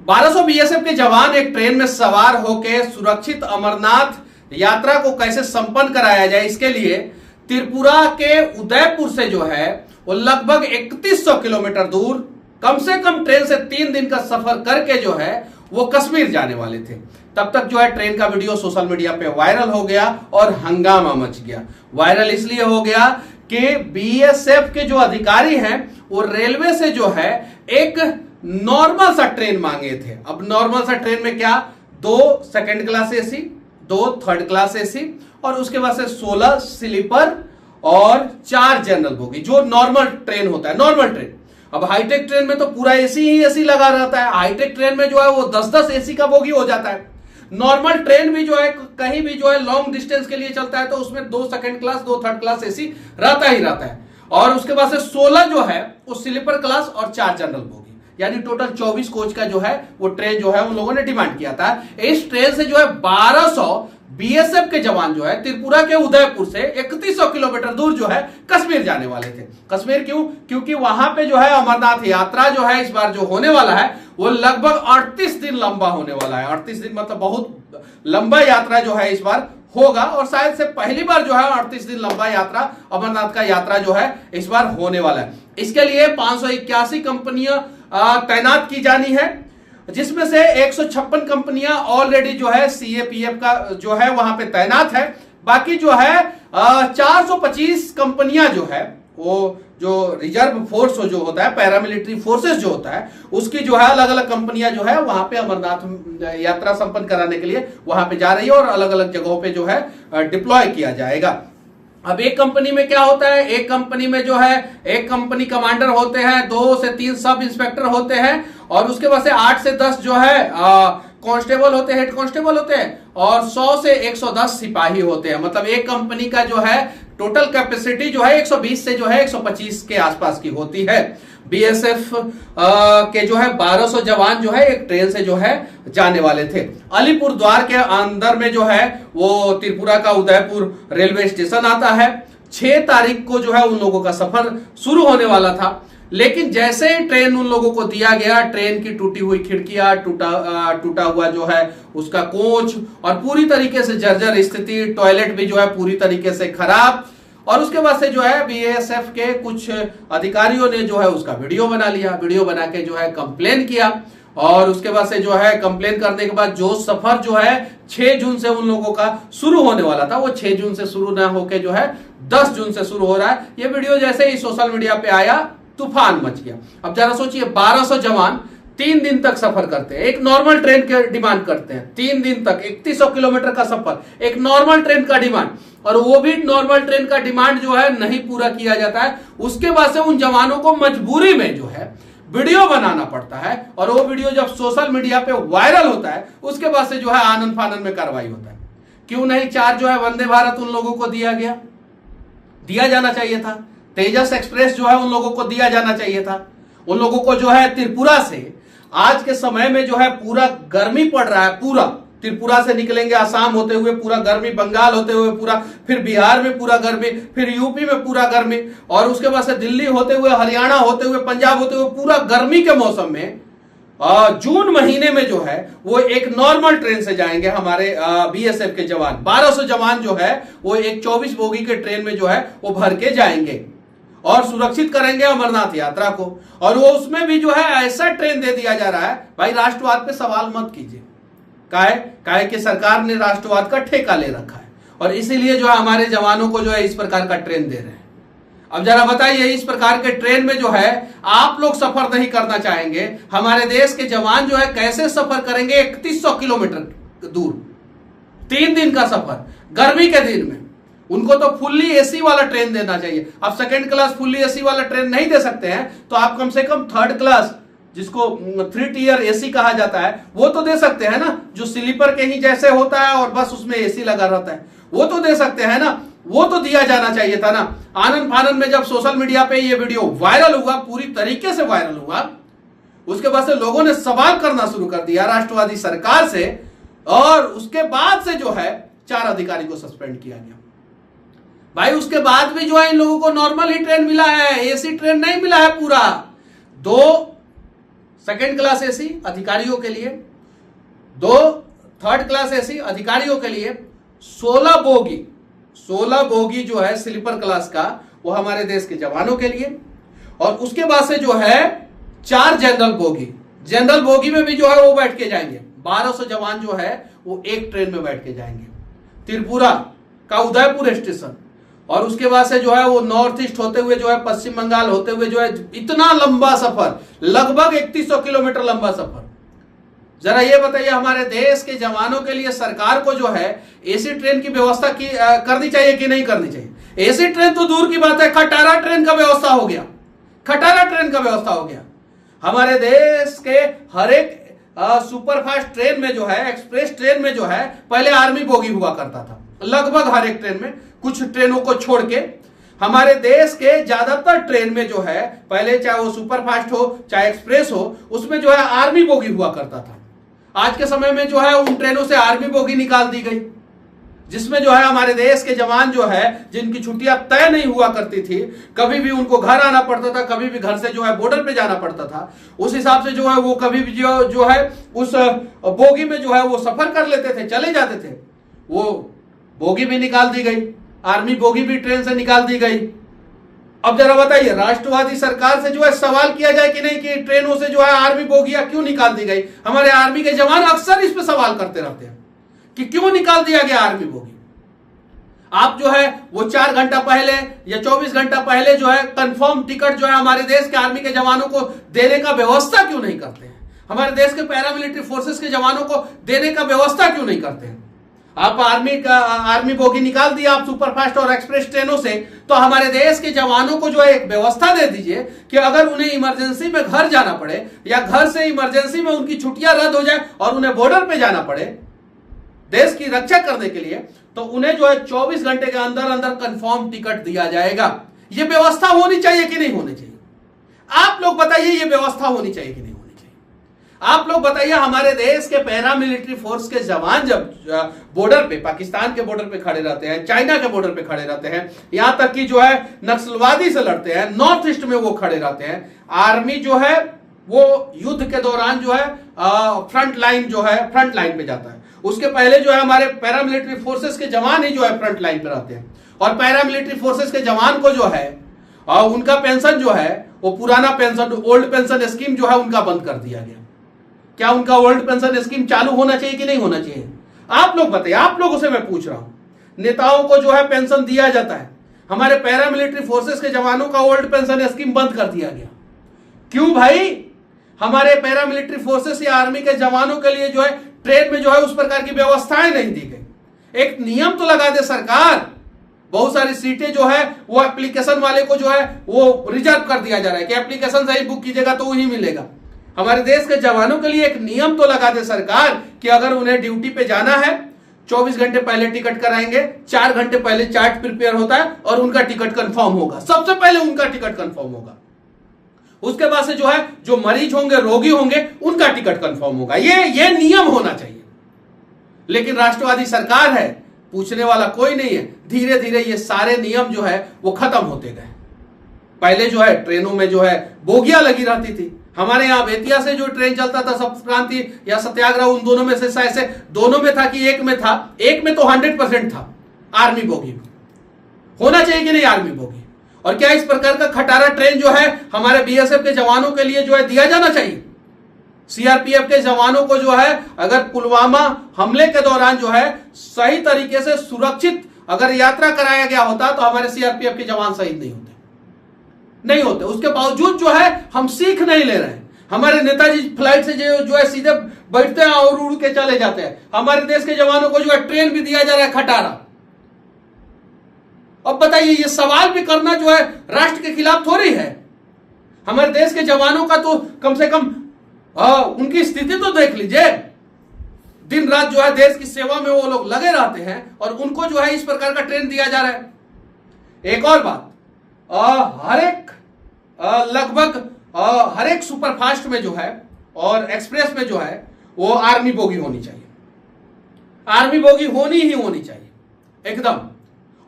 1200 BSF के जवान एक ट्रेन में सवार होकर सुरक्षित अमरनाथ यात्रा को कैसे संपन्न कराया जाए, इसके लिए त्रिपुरा के उदयपुर से जो है वो लगभग 3100 किलोमीटर दूर कम से कम ट्रेन से 3 दिन का सफर करके जो है वो कश्मीर जाने वाले थे। तब तक जो है ट्रेन का वीडियो सोशल मीडिया पे वायरल हो गया और हंगामा मच गया। वायरल इसलिए हो गया कि बीएसएफ के जो अधिकारी हैं वो रेलवे से जो है एक नॉर्मल सा ट्रेन मांगे थे। अब नॉर्मल सा ट्रेन में क्या, 2 second class AC, 2 third class AC और उसके बाद से 16 स्लीपर और 4 जनरल बोगी, जो नॉर्मल ट्रेन होता है, नॉर्मल ट्रेन। अब हाईटेक ट्रेन में तो पूरा एसी ही एसी लगा रहता है। हाईटेक ट्रेन में जो है वो 10-10 एसी का बोगी हो जाता है। नॉर्मल ट्रेन भी जो है कहीं भी जो है लॉन्ग डिस्टेंस के लिए चलता है तो उसमें 2 second class 2 third class AC रहता ही रहता है। और उसके बाद से 16 जो है वो स्लीपर क्लास और 4 जनरल बोगी, यानी टोटल 24 कोच का जो है वो ट्रेन जो है उन लोगों ने डिमांड किया था। इस ट्रेन से जो है 1200 बीएसएफ के जवान जो है त्रिपुरा के उदयपुर से 3100 किलोमीटर दूर जो है कश्मीर जाने वाले थे। कश्मीर क्यों? क्योंकि वहां पे जो है अमरनाथ यात्रा जो है इस बार जो होने वाला है वो लगभग 38 दिन लंबा होने वाला है। 38 दिन मतलब बहुत लंबा यात्रा जो है इस बार होगा और शायद से पहली बार जो है 38 दिन लंबा यात्रा अमरनाथ का यात्रा जो है इस बार होने वाला है। इसके लिए 581 कंपनियां तैनात की जानी है, जिसमें से 156 कंपनियां ऑलरेडी जो है सीएपीएफ का जो है वहां पे तैनात है। बाकी जो है 425 कंपनियां जो है वो जो रिजर्व फोर्स जो होता है, पैरामिलिट्री फोर्सेस जो होता है, उसकी जो है अलग अलग कंपनियां जो है वहां पे अमरनाथ यात्रा संपन्न कराने के लिए वहां पे जा रही है और अलग अलग जगहों पे जो है डिप्लॉय किया जाएगा। अब एक कंपनी में क्या होता है, एक कंपनी में जो है एक कंपनी कमांडर होते हैं, 2 से 3 सब इंस्पेक्टर होते हैं और उसके बाद से 8 से 10 जो है कांस्टेबल होते हैं, हेड कांस्टेबल होते हैं और 100 से 110 सिपाही होते हैं। मतलब एक कंपनी का जो है टोटल कैपेसिटी जो है 120 से जो है 125 के आसपास की होती है। बीएसएफ के जो है 1200 जवान जो है एक ट्रेन से जो है जाने वाले थे। अलीपुर द्वार के अंदर में जो है वो त्रिपुरा का उदयपुर रेलवे स्टेशन आता है। 6 तारीख को जो है उन लोगों का सफर शुरू होने वाला था, लेकिन जैसे ही ट्रेन उन लोगों को दिया गया, ट्रेन की टूटी हुई खिड़कियां, टूटा हुआ जो है उसका कोच और पूरी तरीके से जर्जर स्थिति, टॉयलेट भी जो है पूरी तरीके से खराब। और उसके बाद से जो है बीएसएफ के कुछ अधिकारियों ने जो है उसका वीडियो बना लिया, वीडियो बना के जो है कंप्लेन किया और उसके बाद से जो है कंप्लेन करने के बाद जो सफर जो है 6 जून से उन लोगों का शुरू होने वाला था वो 6 जून से शुरू ना होके जो है 10 जून से शुरू हो रहा है। ये वीडियो जैसे ही सोशल मीडिया पे आया तूफान मच गया। अब जरा सोचिए, 1200 जवान 3 दिन तक सफर करते हैं, एक नॉर्मल ट्रेन के डिमांड करते हैं 3 दिन तक 3100 किलोमीटर का सफर, एक नॉर्मल ट्रेन का डिमांड, और वो भी नॉर्मल ट्रेन का डिमांड जो है नहीं पूरा किया जाता है। उसके बाद से उन जवानों को मजबूरी में जो है वीडियो बनाना पड़ता है और वो वीडियो जब सोशल मीडिया पे वायरल होता है उसके बाद से जो है आनन फानन में कार्रवाई होता है। क्यों नहीं 4 जो है वंदे भारत उन लोगों को दिया जाना चाहिए था। तेजस एक्सप्रेस जो है उन लोगों को दिया जाना चाहिए था। उन लोगों को जो है त्रिपुरा से आज के समय में जो है पूरा गर्मी पड़ रहा है, पूरा त्रिपुरा से निकलेंगे आसाम होते हुए पूरा गर्मी, बंगाल होते हुए पूरा, फिर बिहार में पूरा गर्मी, फिर यूपी में पूरा गर्मी और उसके बाद से दिल्ली होते हुए, हरियाणा होते हुए, पंजाब होते हुए पूरा गर्मी के मौसम में जून महीने में जो है वो एक नॉर्मल ट्रेन से जाएंगे हमारे बीएसएफ के जवान। 1200 जवान जो है वो एक 24 बोगी के ट्रेन में जो है वो भर के जाएंगे और सुरक्षित करेंगे अमरनाथ यात्रा को। और वो उसमें भी जो है ऐसा ट्रेन दे दिया जा रहा है, भाई राष्ट्रवाद पे सवाल मत कीजिए, काहे कि सरकार ने राष्ट्रवाद का ठेका ले रखा है और इसीलिए जो है हमारे जवानों को जो है इस प्रकार का ट्रेन दे रहे हैं। अब जरा बताइए, इस प्रकार के ट्रेन में जो है आप लोग सफर नहीं करना चाहेंगे, हमारे देश के जवान जो है कैसे सफर करेंगे 3100 किलोमीटर दूर, 3 दिन का सफर गर्मी के दिन में। उनको तो फुल्ली एसी वाला ट्रेन देना चाहिए। अब सेकंड क्लास फुल्ली एसी वाला ट्रेन नहीं दे सकते हैं तो आप कम से कम थर्ड क्लास, जिसको 3 टियर एसी कहा जाता है, वो तो दे सकते हैं ना, जो स्लीपर के ही जैसे होता है और बस उसमें एसी लगा रहता है, वो तो दे सकते हैं ना, वो तो दिया जाना चाहिए था ना। आनंद फानंद में जब सोशल मीडिया पे ये वीडियो वायरल हुआ, पूरी तरीके से वायरल हुआ, उसके बाद से लोगों ने सवाल करना शुरू कर दिया राष्ट्रवादी सरकार से और उसके बाद से जो है 4 अधिकारी को सस्पेंड किया गया। भाई उसके बाद भी जो है इन लोगों को नॉर्मल ही ट्रेन मिला है, एसी ट्रेन नहीं मिला है। पूरा 2 सेकेंड क्लास एसी अधिकारियों के लिए, 2 थर्ड क्लास एसी अधिकारियों के लिए, 16 बोगी जो है स्लीपर क्लास का वो हमारे देश के जवानों के लिए, और उसके बाद से जो है 4 जनरल बोगी में भी जो है वो बैठ के जाएंगे। 1200 जवान जो है वो एक ट्रेन में बैठ के जाएंगे त्रिपुरा का उदयपुर स्टेशन, और उसके बाद से जो है वो नॉर्थ ईस्ट होते हुए जो है पश्चिम बंगाल होते हुए जो है इतना लंबा सफर, लगभग 3100 किलोमीटर लंबा सफर। जरा ये बताइए हमारे देश के जवानों के लिए सरकार को जो है एसी ट्रेन की व्यवस्था करनी चाहिए कि नहीं करनी चाहिए? एसी ट्रेन तो दूर की बात है, खटारा ट्रेन का व्यवस्था हो गया, खटारा ट्रेन का व्यवस्था हो गया। हमारे देश के हर एक सुपरफास्ट ट्रेन में जो है, एक्सप्रेस ट्रेन में जो है पहले आर्मी बोगी हुआ करता था, लगभग हर एक ट्रेन में, कुछ ट्रेनों को छोड़ के। हमारे देश के ज्यादातर ट्रेन में जो है पहले, चाहे वो सुपरफास्ट हो चाहे एक्सप्रेस हो, उसमें जो है आर्मी बोगी हुआ करता था। आज के समय में जो है उन ट्रेनों से आर्मी बोगी निकाल दी गई, जिसमें जो है हमारे देश के जवान जो है जिनकी छुट्टियां तय नहीं हुआ करती थी, कभी भी उनको घर आना पड़ता था, कभी भी घर से जो है बॉर्डर पे जाना पड़ता था, उस हिसाब से जो है वो कभी भी जो है उस बोगी में जो है वो सफर कर लेते थे, चले जाते थे। वो बोगी भी निकाल दी गई, आर्मी बोगी भी ट्रेन से निकाल दी गई। अब जरा बताइए, राष्ट्रवादी सरकार से जो है सवाल किया जाए कि नहीं कि ट्रेनों से जो है आर्मी बोगियां क्यों निकाल दी गई? हमारे आर्मी के जवान अक्सर इस पे सवाल करते रहते हैं कि क्यों निकाल दिया गया आर्मी बोगी। आप जो है वो 4 घंटा पहले या 24 घंटा पहले जो है कंफर्म टिकट जो है हमारे देश के आर्मी के जवानों को देने का व्यवस्था क्यों नहीं करते हैं? हमारे देश के पैरामिलिट्री फोर्सेस के जवानों को देने का व्यवस्था क्यों नहीं करते हैं? आप आर्मी बोगी निकाल दिया आप सुपरफास्ट और एक्सप्रेस ट्रेनों से, तो हमारे देश के जवानों को जो है एक व्यवस्था दे दीजिए कि अगर उन्हें इमरजेंसी में घर जाना पड़े या घर से इमरजेंसी में उनकी छुट्टियां रद्द हो जाए और उन्हें बॉर्डर पे जाना पड़े देश की रक्षा करने के लिए, तो उन्हें जो है 24 घंटे के अंदर अंदर कंफर्म टिकट दिया जाएगा। यह व्यवस्था होनी चाहिए कि नहीं होनी चाहिए? आप लोग बताइए, यह व्यवस्था होनी चाहिए कि नहीं होनी चाहिए? आप लोग बताइए, हमारे देश के पैरामिलिट्री फोर्स के जवान जब बॉर्डर पे, पाकिस्तान के बॉर्डर पे खड़े रहते हैं, चाइना के बॉर्डर पे खड़े रहते हैं, यहां तक कि जो है नक्सलवादी से लड़ते हैं, नॉर्थ ईस्ट में वो खड़े रहते हैं, आर्मी जो है वो युद्ध के दौरान जो है फ्रंट लाइन पे जाता है। उसके पहले जो है हमारे पैरामिलिट्री फोर्सेस के जवान ही जो है फ्रंट लाइन पे रहते हैं, और पैरामिलिट्री फोर्सेस के जवान को जो है उनका पेंशन जो है वो पुराना पेंशन, ओल्ड पेंशन स्कीम जो है उनका बंद कर दिया गया। क्या उनका ओल्ड पेंशन स्कीम चालू होना चाहिए कि नहीं होना चाहिए? आप लोग बताइए, आप लोगों से मैं पूछ रहा हूं। नेताओं को जो है पेंशन दिया जाता है, हमारे पैरामिलिट्री फोर्सेस के जवानों का ओल्ड पेंशन स्कीम बंद कर दिया गया। क्यों भाई? हमारे पैरामिलिट्री फोर्सेस या आर्मी के जवानों के लिए जो है ट्रेन में जो है उस प्रकार की व्यवस्थाएं नहीं दी गई। एक नियम तो लगा दे सरकार। बहुत सारी सीटें जो है वो एप्लीकेशन वाले को जो है वो रिजर्व कर दिया जा रहा है कि एप्लीकेशन से ही बुक कीजिएगा तो वही मिलेगा। हमारे देश के जवानों के लिए एक नियम तो लगा दे सरकार कि अगर उन्हें ड्यूटी पे जाना है 24 घंटे पहले टिकट कराएंगे, 4 घंटे पहले चार्ट प्रिपेयर होता है और उनका टिकट कंफर्म होगा। सबसे पहले उनका टिकट कंफर्म होगा, उसके बाद से जो है जो मरीज होंगे, रोगी होंगे, उनका टिकट कंफर्म होगा। ये नियम होना चाहिए। लेकिन राष्ट्रवादी सरकार है, पूछने वाला कोई नहीं है। धीरे धीरे ये सारे नियम जो है वो खत्म होते गए। पहले जो है ट्रेनों में जो है बोगियां लगी रहती थी। हमारे यहाँ बेतिया से जो ट्रेन चलता था, सप्त क्रांति या सत्याग्रह, उन दोनों में से ऐसे दोनों में था कि एक में था, एक में तो 100% था आर्मी बोगी। होना चाहिए कि नहीं आर्मी बोगी? और क्या इस प्रकार का खटारा ट्रेन जो है हमारे बीएसएफ के जवानों के लिए जो है दिया जाना चाहिए? सीआरपीएफ के जवानों को जो है अगर पुलवामा हमले के दौरान जो है सही तरीके से सुरक्षित अगर यात्रा कराया गया होता तो हमारे सीआरपीएफ के जवान शहीद नहीं होते। उसके बावजूद जो है हम सीख नहीं ले रहे हैं। हमारे नेताजी फ्लाइट से जो है सीधे बैठते हैं और उड़ के चले जाते हैं। हमारे देश के जवानों को जो है ट्रेन भी दिया जा रहा है खटारा। अब बताइए, ये सवाल भी करना जो है राष्ट्र के खिलाफ थोड़ी है। हमारे देश के जवानों का तो कम से कम उनकी स्थिति तो देख लीजिए। दिन रात जो है देश की सेवा में वो लोग लगे रहते हैं और उनको जो है इस प्रकार का ट्रेन दिया जा रहा है। एक और बात, लगभग हर एक सुपरफास्ट में जो है और एक्सप्रेस में जो है वो आर्मी बोगी होनी चाहिए। आर्मी बोगी होनी ही होनी चाहिए एकदम।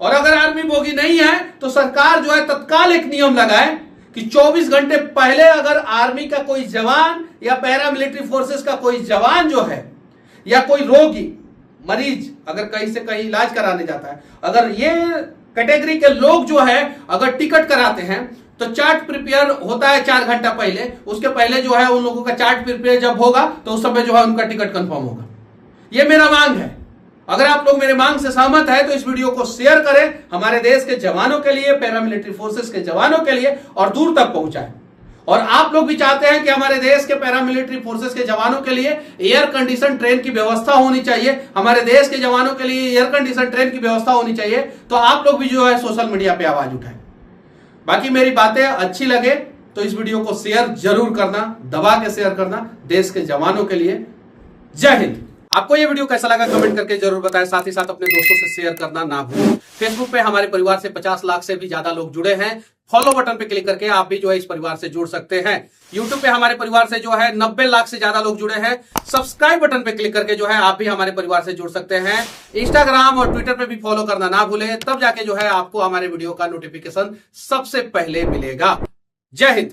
और अगर आर्मी बोगी नहीं है तो सरकार जो है तत्काल एक नियम लगाए कि 24 घंटे पहले अगर आर्मी का कोई जवान या पैरामिलिट्री फोर्सेस का कोई जवान जो है या कोई रोगी मरीज अगर कहीं से कहीं इलाज कराने जाता है, अगर ये कैटेगरी के लोग जो है अगर टिकट कराते हैं तो चार्ट प्रिपेयर होता है 4 घंटा पहले, उसके पहले जो है उन लोगों का चार्ट प्रिपेयर जब होगा तो उस समय जो है उनका टिकट कंफर्म होगा। ये मेरा मांग है। अगर आप लोग मेरे मांग से सहमत है तो इस वीडियो को शेयर करें हमारे देश के जवानों के लिए, पैरामिलिट्री फोर्सेस के जवानों के लिए, और दूर तक पहुंचाएं। और आप लोग भी चाहते हैं कि हमारे देश के पैरामिलिट्री फोर्सेस के जवानों के लिए एयर कंडीशन ट्रेन की व्यवस्था होनी चाहिए, हमारे देश के जवानों के लिए एयर कंडीशन ट्रेन की व्यवस्था होनी चाहिए। तो आप लोग भी जो है सोशल मीडिया पे आवाज उठाएं। बाकी मेरी बातें अच्छी लगे तो इस वीडियो को शेयर जरूर करना, दबा के शेयर करना देश के जवानों के लिए। जय हिंद। आपको ये वीडियो कैसा लगा कमेंट करके जरूर बताएं, साथ ही साथ अपने दोस्तों से शेयर करना ना भूलें। फेसबुक पे हमारे परिवार से 50 लाख से भी ज्यादा लोग जुड़े हैं, फॉलो बटन पे क्लिक करके आप भी जो है इस परिवार से जुड़ सकते हैं। यूट्यूब पे हमारे परिवार से जो है 90 लाख से ज्यादा लोग जुड़े हैं, सब्सक्राइब बटन पे क्लिक करके जो है आप भी हमारे परिवार से जुड़ सकते हैं। इंस्टाग्राम और ट्विटर पे भी फॉलो करना ना भूलें, तब जाके जो है आपको हमारे वीडियो का नोटिफिकेशन सबसे पहले मिलेगा। जय हिंद।